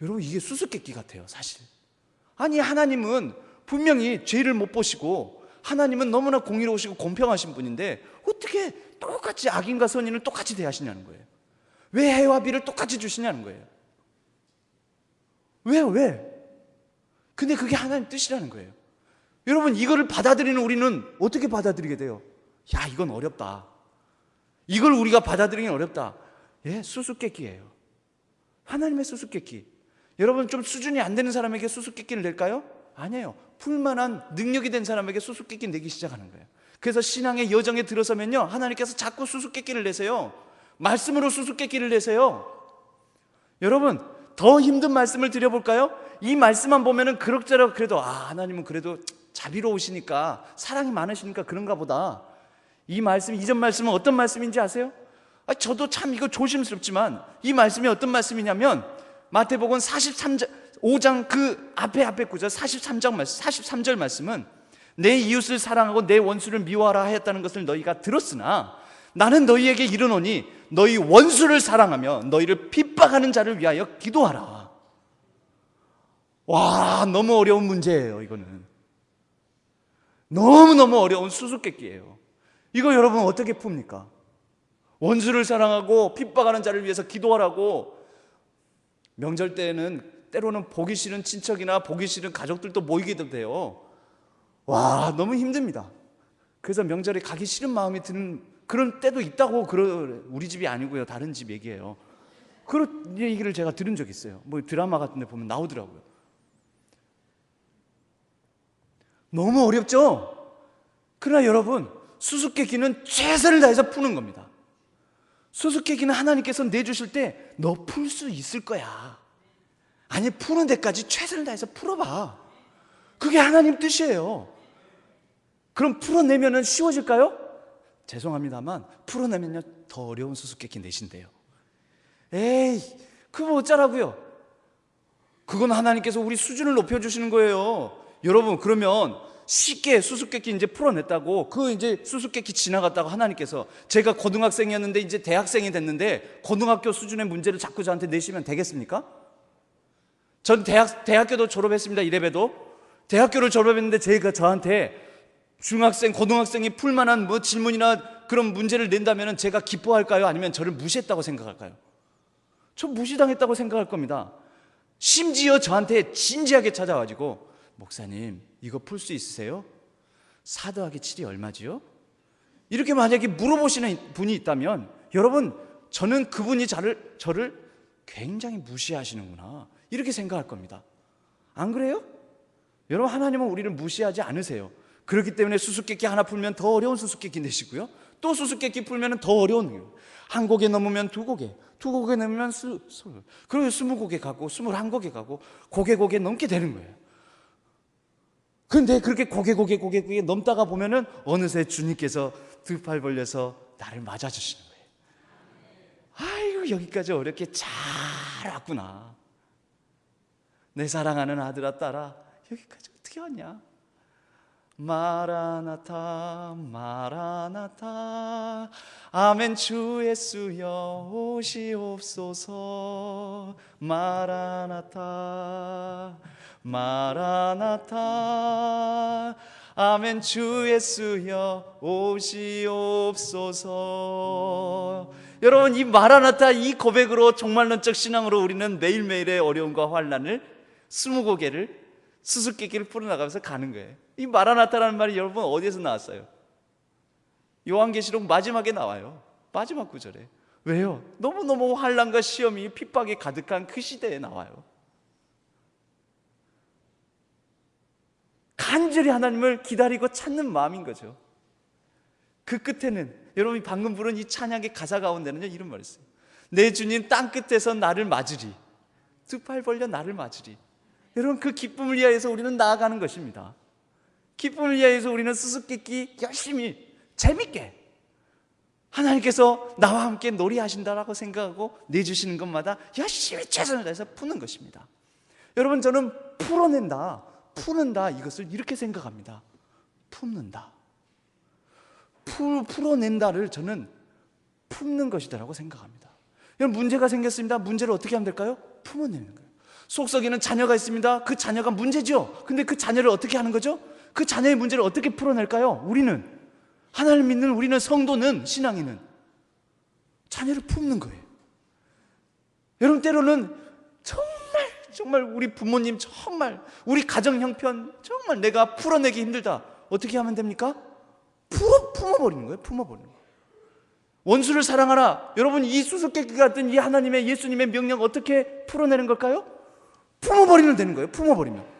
여러분, 이게 수수께끼 같아요, 사실. 아니, 하나님은 분명히 죄를 못 보시고 하나님은 너무나 공의로우시고 공평하신 분인데 어떻게 똑같이 악인과 선인을 똑같이 대하시냐는 거예요. 왜 해와 비를 똑같이 주시냐는 거예요. 왜? 근데 그게 하나님 뜻이라는 거예요. 여러분, 이거를 받아들이는 우리는 어떻게 받아들이게 돼요? 야, 이건 어렵다. 이걸 우리가 받아들이긴 어렵다. 예, 수수께끼예요. 하나님의 수수께끼. 여러분, 좀 수준이 안 되는 사람에게 수수께끼를 낼까요? 아니에요. 풀만한 능력이 된 사람에게 수수께끼 내기 시작하는 거예요. 그래서 신앙의 여정에 들어서면요, 하나님께서 자꾸 수수께끼를 내세요. 말씀으로 수수께끼를 내세요. 여러분, 더 힘든 말씀을 드려볼까요? 이 말씀만 보면은 그럭저럭 그래도 하나님은 그래도 자비로우시니까, 사랑이 많으시니까 그런가 보다. 이 말씀, 이전 말씀은 어떤 말씀인지 아세요? 저도 참 이거 조심스럽지만 이 말씀이 어떤 말씀이냐면 마태복음 5장 그 앞에 구절 43절 말씀은 내 이웃을 사랑하고 내 원수를 미워하라 하였다는 것을 너희가 들었으나 나는 너희에게 이르노니 너희 원수를 사랑하며 너희를 핍박하는 자를 위하여 기도하라. 와, 너무 어려운 문제예요. 이거는 너무너무 어려운 수수께끼예요. 이거 여러분 어떻게 풉니까? 원수를 사랑하고 핍박하는 자를 위해서 기도하라고. 명절 때는 때로는 보기 싫은 친척이나 보기 싫은 가족들도 모이기도 돼요. 와, 너무 힘듭니다. 그래서 명절에 가기 싫은 마음이 드는 그런 때도 있다고. 우리 집이 아니고요, 다른 집 얘기예요. 그런 얘기를 제가 들은 적이 있어요. 뭐 드라마 같은 데 보면 나오더라고요. 너무 어렵죠? 그러나 여러분, 수수께끼는 최선을 다해서 푸는 겁니다. 수수께끼는 하나님께서 내주실 때 너 풀 수 있을 거야. 아니, 푸는 데까지 최선을 다해서 풀어봐. 그게 하나님 뜻이에요. 그럼 풀어내면은 쉬워질까요? 죄송합니다만 풀어내면요 더 어려운 수수께끼 내신대요. 에이, 그거 어쩌라고요? 그건 하나님께서 우리 수준을 높여주시는 거예요. 여러분, 그러면 쉽게 수수께끼 이제 풀어냈다고, 그 이제 수수께끼 지나갔다고 하나님께서, 제가 고등학생이었는데 이제 대학생이 됐는데 고등학교 수준의 문제를 자꾸 저한테 내시면 되겠습니까? 전 대학교도 졸업했습니다. 이래봬도 대학교를 졸업했는데 제가 저한테 중학생, 고등학생이 풀만한 뭐 질문이나 그런 문제를 낸다면 제가 기뻐할까요? 아니면 저를 무시했다고 생각할까요? 저 무시당했다고 생각할 겁니다. 심지어 저한테 진지하게 찾아와가지고, 목사님 이거 풀 수 있으세요? 4 더하기 7이 얼마지요? 이렇게 만약에 물어보시는 분이 있다면, 여러분, 저는 그분이 저를 굉장히 무시하시는구나, 이렇게 생각할 겁니다. 안 그래요? 여러분, 하나님은 우리를 무시하지 않으세요. 그렇기 때문에 수수께끼 하나 풀면 더 어려운 수수께끼 내시고요, 또 수수께끼 풀면 더 어려운 거예요. 한 고개 넘으면 두 고개, 두 고개 넘으면 그리고 20고개 가고 21고개 가고 고개 넘게 되는 거예요. 그런데 그렇게 고개 넘다가 보면은 어느새 주님께서 두 팔 벌려서 나를 맞아주시는 거예요. 아이고, 여기까지 어렵게 잘 왔구나. 내 사랑하는 아들아, 딸아, 여기까지 어떻게 왔냐? 마라나타 마라나타 아멘 주 예수여 오시옵소서. 마라나타 마라나타 아멘 주 예수여 오시옵소서. 여러분, 이 마라나타, 이 고백으로 종말론적 신앙으로 우리는 매일매일의 어려움과 환난을 20고개를 수수께끼를 풀어나가면서 가는 거예요. 이 마라나타라는 말이 여러분 어디에서 나왔어요? 요한계시록 마지막에 나와요. 마지막 구절에. 왜요? 너무너무 환난과 시험이 핍박이 가득한 그 시대에 나와요. 간절히 하나님을 기다리고 찾는 마음인 거죠. 그 끝에는 여러분이 방금 부른 이 찬양의 가사 가운데는요, 이런 말이 있어요. 내 주님 땅 끝에서 나를 맞으리, 두 팔 벌려 나를 맞으리. 여러분, 그 기쁨을 위하여서 우리는 나아가는 것입니다. 기쁨을 위하여서 우리는 수수께끼 열심히 재밌게 하나님께서 나와 함께 놀이하신다라고 생각하고 내주시는 것마다 열심히 최선을 다해서 푸는 것입니다. 여러분, 저는 풀어낸다, 푸는다, 이것을 이렇게 생각합니다. 품는다, 풀어낸다를 저는 품는 것이다라고 생각합니다. 여러분, 문제가 생겼습니다. 문제를 어떻게 하면 될까요? 품어내는 거예요. 속썩이는 자녀가 있습니다. 그 자녀가 문제죠. 근데 그 자녀를 어떻게 하는 거죠? 그 자녀의 문제를 어떻게 풀어낼까요? 우리는, 하나님 믿는 우리는, 성도는, 신앙인은 자녀를 품는 거예요. 여러분, 때로는 정말 우리 부모님, 정말 우리 가정 형편 정말 내가 풀어내기 힘들다. 어떻게 하면 됩니까? 품어버리는 거예요. 품어버리는 거예요. 원수를 사랑하라. 여러분, 이 수수께끼 같은 이 하나님의, 예수님의 명령 어떻게 풀어내는 걸까요? 품어버리면 되는 거예요. 품어버리면.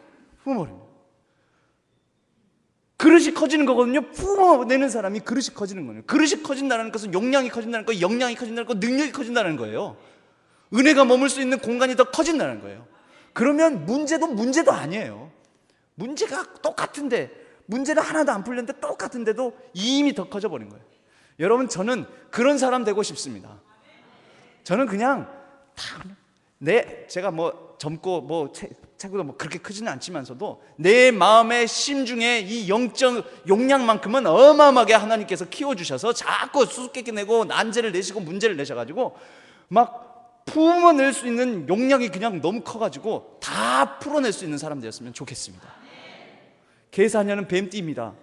그릇이 커지는 거거든요. 품어내는 사람이 그릇이 커지는 거예요. 그릇이 커진다는 것은 용량이 커진다는 거, 역량이 커진다는 거, 능력이 커진다는 거예요. 은혜가 머물 수 있는 공간이 더 커진다는 거예요. 그러면 문제도 아니에요. 문제가 똑같은데, 문제는 하나도 안 풀렸는데 똑같은데도 이미 더 커져버린 거예요. 여러분, 저는 그런 사람 되고 싶습니다. 저는 그냥 제가 젊고 체구도 그렇게 크지는 않지만서도 내 마음의 심중에 이 영적 용량만큼은 어마어마하게 하나님께서 키워주셔서 자꾸 수수께끼 내고 난제를 내시고 문제를 내셔가지고 막 품어낼 수 있는 용량이 그냥 너무 커가지고 다 풀어낼 수 있는 사람 되었으면 좋겠습니다. 계사녀는 뱀띠입니다.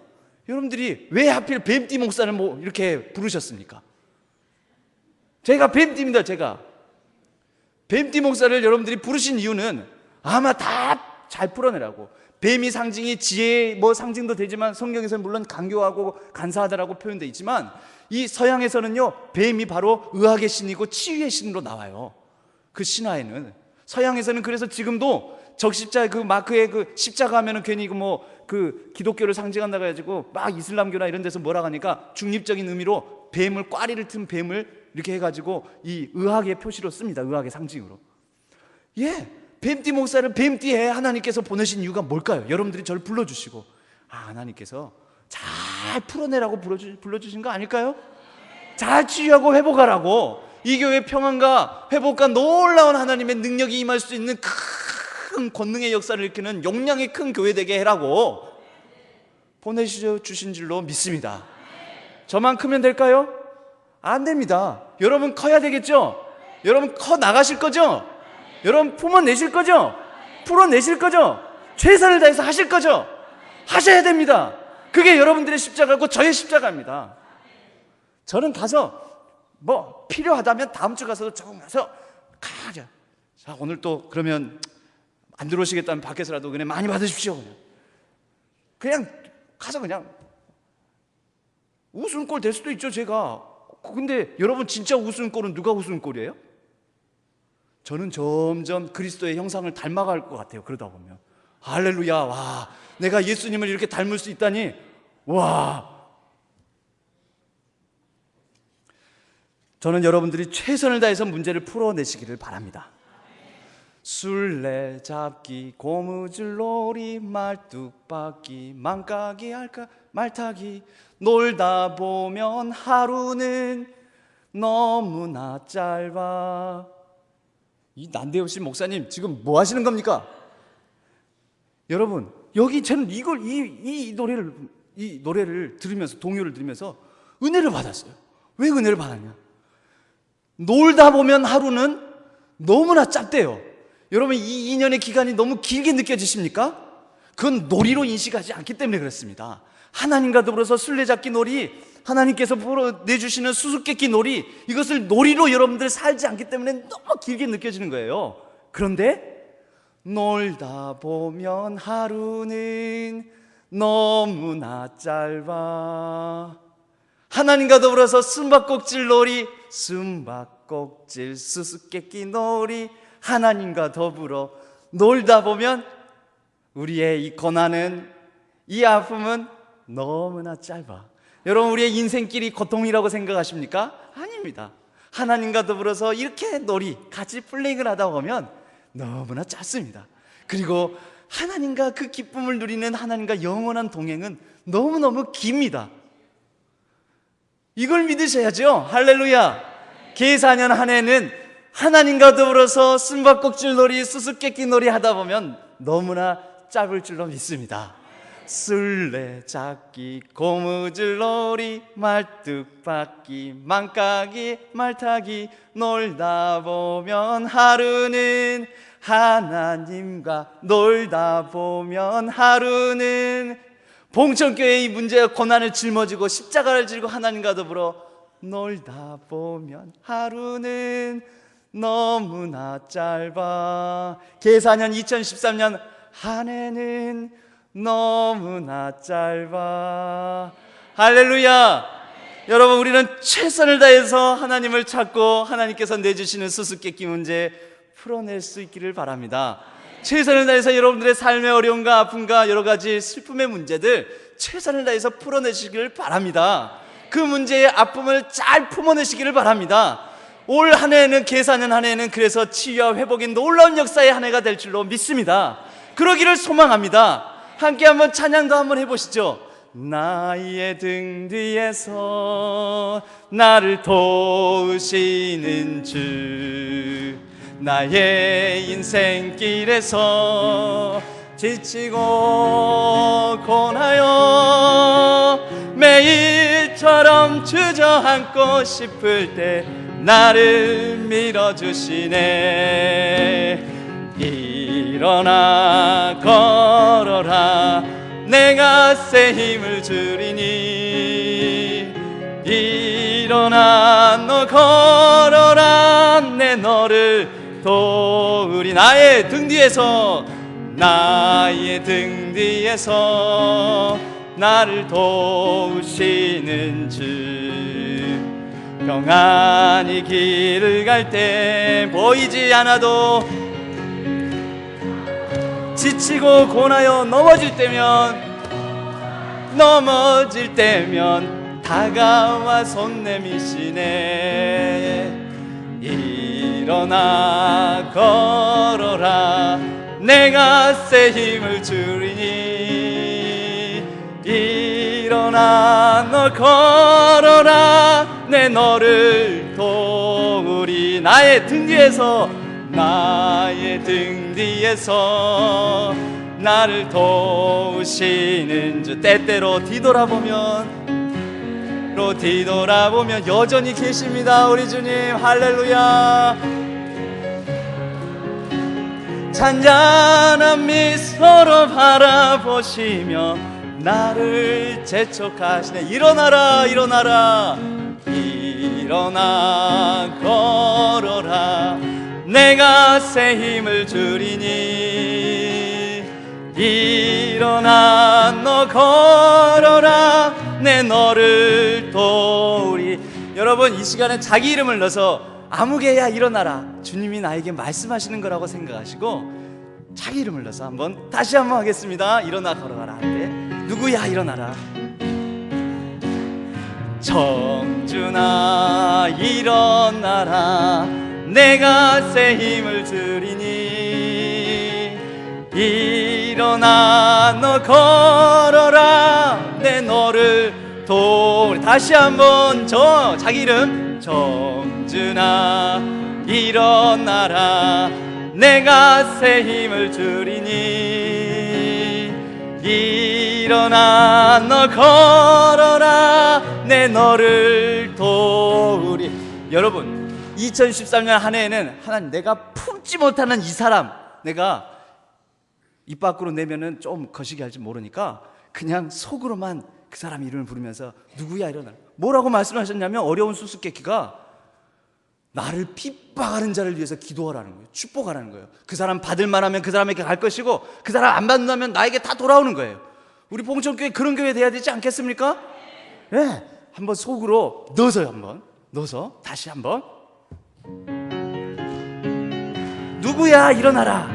여러분들이 왜 하필 뱀띠 목사를 이렇게 부르셨습니까? 제가 뱀띠입니다. 뱀띠 목사를 여러분들이 부르신 이유는 아마 다 잘 풀어내라고. 뱀이 상징이 지혜의 상징도 되지만 성경에서는 물론 강교하고 간사하다라고 표현되어 있지만 이 서양에서는요, 뱀이 바로 의학의 신이고 치유의 신으로 나와요. 그 신화에는. 서양에서는 그래서 지금도 적십자 그 마크의 그 십자가 하면은 괜히 그 기독교를 상징한다고 해가지고 막 이슬람교나 이런 데서 뭐라 하니까 중립적인 의미로 뱀을, 꽈리를 튼 뱀을 이렇게 해가지고 이 의학의 표시로 씁니다. 의학의 상징으로. 뱀띠 목사를 뱀띠에 하나님께서 보내신 이유가 뭘까요? 여러분들이 저를 불러주시고 하나님께서 잘 풀어내라고 불러주신 거 아닐까요? 잘 치유하고 회복하라고. 이 교회 평안과 회복과 놀라운 하나님의 능력이 임할 수 있는 큰 권능의 역사를 일으키는 용량이 큰 교회 되게 해라고 보내주신 줄로 믿습니다. 저만 크면 될까요? 안 됩니다. 여러분 커야 되겠죠? 여러분 커 나가실 거죠? 여러분 품어내실 거죠? 풀어내실 거죠? 최선을 다해서 하실 거죠? 하셔야 됩니다. 그게 여러분들의 십자가고 저의 십자가입니다. 저는 가서 필요하다면 다음 주 가서도 조금 가서 가자. 자, 오늘 또 그러면 안 들어오시겠다면 밖에서라도 그냥 많이 받으십시오. 그냥 가서 그냥 웃음꼴 될 수도 있죠, 제가. 근데 여러분 진짜 웃음꼴은 누가 웃음꼴이에요? 저는 점점 그리스도의 형상을 닮아갈 것 같아요. 그러다 보면 할렐루야. 와, 내가 예수님을 이렇게 닮을 수 있다니. 와, 저는 여러분들이 최선을 다해서 문제를 풀어내시기를 바랍니다. 술래잡기, 고무줄놀이, 말뚝박기, 망까기, 말타기, 놀다 보면 하루는 너무나 짧아. 이 난데없이 목사님 지금 뭐 하시는 겁니까? 여러분, 여기 저는 이 노래를 들으면서, 동요를 들으면서 은혜를 받았어요. 왜 은혜를 받았냐? 놀다 보면 하루는 너무나 짧대요. 여러분, 이 2년의 기간이 너무 길게 느껴지십니까? 그건 놀이로 인식하지 않기 때문에 그렇습니다. 하나님과 더불어서 술래잡기 놀이, 하나님께서 내주시는 수수께끼 놀이, 이것을 놀이로 여러분들 살지 않기 때문에 너무 길게 느껴지는 거예요. 그런데 놀다 보면 하루는 너무나 짧아. 하나님과 더불어서 숨바꼭질 놀이, 숨바꼭질 수수께끼 놀이, 하나님과 더불어 놀다 보면 우리의 이 고난은, 이 아픔은 너무나 짧아. 여러분, 우리의 인생길이 고통이라고 생각하십니까? 아닙니다. 하나님과 더불어서 이렇게 놀이, 같이 플레잉을 하다 보면 너무나 짧습니다. 그리고 하나님과 그 기쁨을 누리는 하나님과 영원한 동행은 너무너무 깁니다. 이걸 믿으셔야죠. 할렐루야. 계사년 한 해는 하나님과 더불어서 숨바꼭질 놀이, 수수께끼 놀이 하다 보면 너무나 짧을 줄로 믿습니다. 술래잡기, 고무줄 놀이, 말뚝박기, 망까기, 말타기, 놀다 보면 하루는 하나님과, 놀다 보면 하루는, 봉천교회의 문제와 고난을 짊어지고 십자가를 지고 하나님과 더불어 놀다 보면 하루는 너무나 짧아. 계사년 2013년 한 해는 너무나 짧아. 할렐루야. 여러분, 우리는 최선을 다해서 하나님을 찾고 하나님께서 내주시는 수수께끼 문제 풀어낼 수 있기를 바랍니다. 최선을 다해서 여러분들의 삶의 어려움과 아픔과 여러 가지 슬픔의 문제들 최선을 다해서 풀어내시기를 바랍니다. 그 문제의 아픔을 잘 품어내시기를 바랍니다. 올 한 해는, 계사년 한 해는 그래서 치유와 회복의 놀라운 역사의 한 해가 될 줄로 믿습니다. 그러기를 소망합니다. 함께 한번 찬양도 한번 해보시죠. 나의 등 뒤에서 나를 도우시는 주, 나의 인생길에서 지치고 고나요 매일처럼 주저앉고 싶을 때 나를 밀어주시네. 일어나 걸어라, 내가 새 힘을 주리니. 일어나 너 걸어라, 내 너를 도우리. 나의 등 뒤에서, 나의 등 뒤에서 나를 도우시는 주, 평안히 길을 갈 때 보이지 않아도 지치고 고나여 넘어질 때면 다가와 손 내미시네. 일어나 걸어라, 내가 새 힘을 주리니. 일어나 너 걸어라, 내 너를 도우리. 나의 등 뒤에서, 나의 등 뒤에서 나를 도우시는 주. 때때로 뒤돌아보면 여전히 계십니다. 우리 주님. 할렐루야. 잔잔한 미소로 바라보시며 나를 재촉하시네. 일어나라, 일어나라, 일어나 걸어라, 내가 새 힘을 주리니. 일어나 너 걸어라, 내 너를 도우리. 여러분, 이 시간에 자기 이름을 넣어서 아무개야 일어나라, 주님이 나에게 말씀하시는 거라고 생각하시고 자기 이름을 넣어서 다시 한번 하겠습니다. 일어나 걸어가라 할때 누구야 일어나라. 정준아 일어나라, 내가 새 힘을 주리니. 일어나 너 걸어라, 내 너를 다시 한번 자기 이름. 정준아 일어나라, 내가 새 힘을 주리니. 일어나 너 걸어라, 내 너를 도우리. 여러분 2013년 한 해에는 하나님, 내가 품지 못하는 이 사람 내가 입 밖으로 내면은 좀 거시기 할지 모르니까 그냥 속으로만 그 사람 이름을 부르면서 누구야 일어나. 뭐라고 말씀하셨냐면 어려운 수수께끼가 나를 핍박하는 자를 위해서 기도하라는 거예요. 축복하라는 거예요. 그 사람 받을 만하면 그 사람에게 갈 것이고 그 사람 안 받는다면 나에게 다 돌아오는 거예요. 우리 봉천교회 그런 교회 돼야 되지 않겠습니까? 네, 한번 속으로 넣어서 다시 한번. 누구야 일어나라,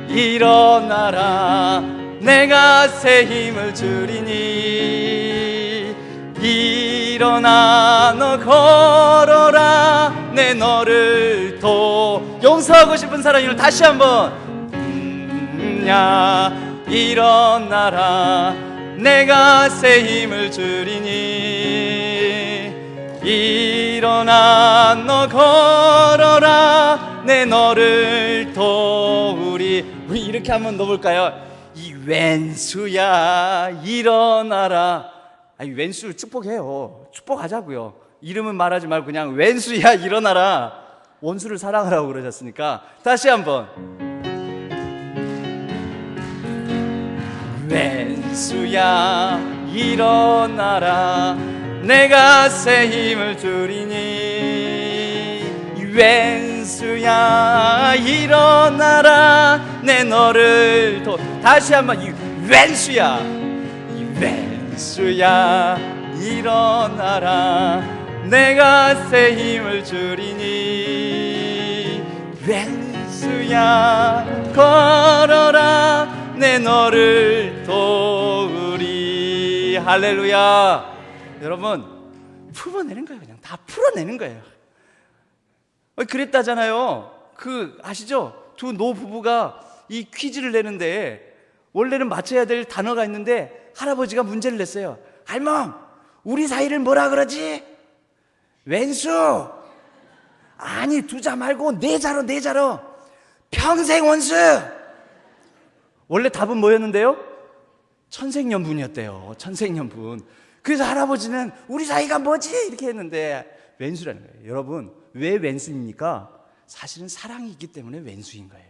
일어나라, 내가 새 힘을 주리니. 일어나 너 걸어라, 내 너를 용서하고 싶은 사람을 다시 한번. 일어나라, 내가 새 힘을 주리니. 일어나 너 걸어라, 내 너를 도우리. 우리 이렇게 한번 넣어볼까요? 이 왼수야 일어나라. 아니, 왼수를 축복해요. 축복하자고요. 이름은 말하지 말고 그냥 왼수야 일어나라. 원수를 사랑하라고 그러셨으니까 다시 한번. 왼수야 일어나라, 내가 새 힘을 주리니. 왼수야 일어나라, 내 너를 다시 한번. 이 왼수야 일어나라, 내가 새 힘을 주리니. 왼수야 걸어라, 내 너를 도우리. 할렐루야. 여러분 풀어내는 거예요. 그냥 다 풀어내는 거예요. 그랬다잖아요. 아시죠? 두 노부부가 이 퀴즈를 내는데 원래는 맞춰야 될 단어가 있는데 할아버지가 문제를 냈어요. 할멈, 우리 사이를 뭐라 그러지? 왼수. 아니, 두자 말고 내자로. 평생 원수. 원래 답은 뭐였는데요? 천생연분이었대요. 천생연분. 그래서 할아버지는 우리 사이가 뭐지? 이렇게 했는데 왼수라는 거예요. 여러분, 왜 왼수입니까? 사실은 사랑이 있기 때문에 왼수인 거예요.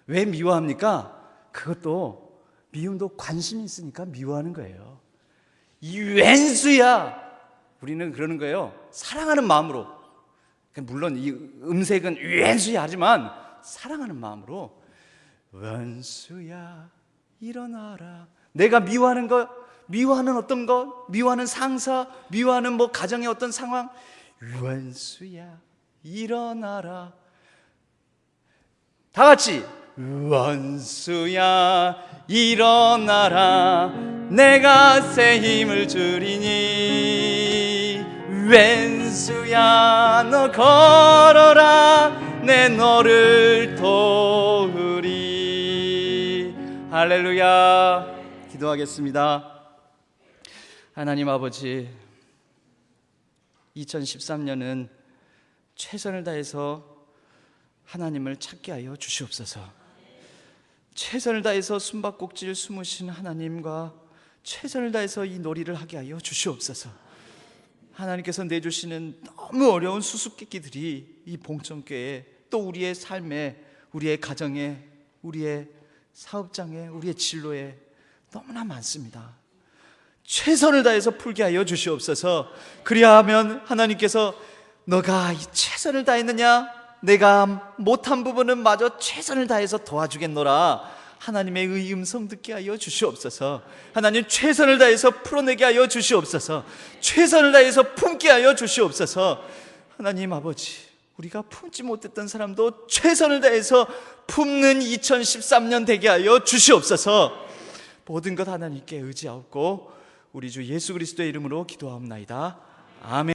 왜 미워합니까? 그것도 미움도 관심이 있으니까 미워하는 거예요. 이 왼수야. 우리는 그러는 거예요. 사랑하는 마음으로. 물론 이 음색은 왼수야 하지만 사랑하는 마음으로 왼수야 일어나라. 내가 미워하는 거, 미워하는 어떤 것, 미워하는 상사, 미워하는 가정의 어떤 상황, 왼수야 일어나라. 다 같이 원수야 일어나라, 내가 새 힘을 주리니. 왼수야 너 걸어라, 내 너를 도우리. 할렐루야. 기도하겠습니다. 하나님 아버지, 2013년은 최선을 다해서 하나님을 찾게 하여 주시옵소서. 최선을 다해서 숨바꼭질 숨으신 하나님과 최선을 다해서 이 놀이를 하게 하여 주시옵소서. 하나님께서 내주시는 너무 어려운 수수께끼들이 이 봉천교회에, 또 우리의 삶에, 우리의 가정에, 우리의 사업장에, 우리의 진로에 너무나 많습니다. 최선을 다해서 풀게 하여 주시옵소서. 그리하면 하나님께서 너가 이 최선을 다했느냐? 내가 못한 부분은 마저 최선을 다해서 도와주겠노라 하나님의 의 음성 듣게 하여 주시옵소서. 하나님, 최선을 다해서 풀어내게 하여 주시옵소서. 최선을 다해서 품게 하여 주시옵소서. 하나님 아버지, 우리가 품지 못했던 사람도 최선을 다해서 품는 2013년 되게 하여 주시옵소서. 모든 것 하나님께 의지하옵고 우리 주 예수 그리스도의 이름으로 기도하옵나이다. 아멘.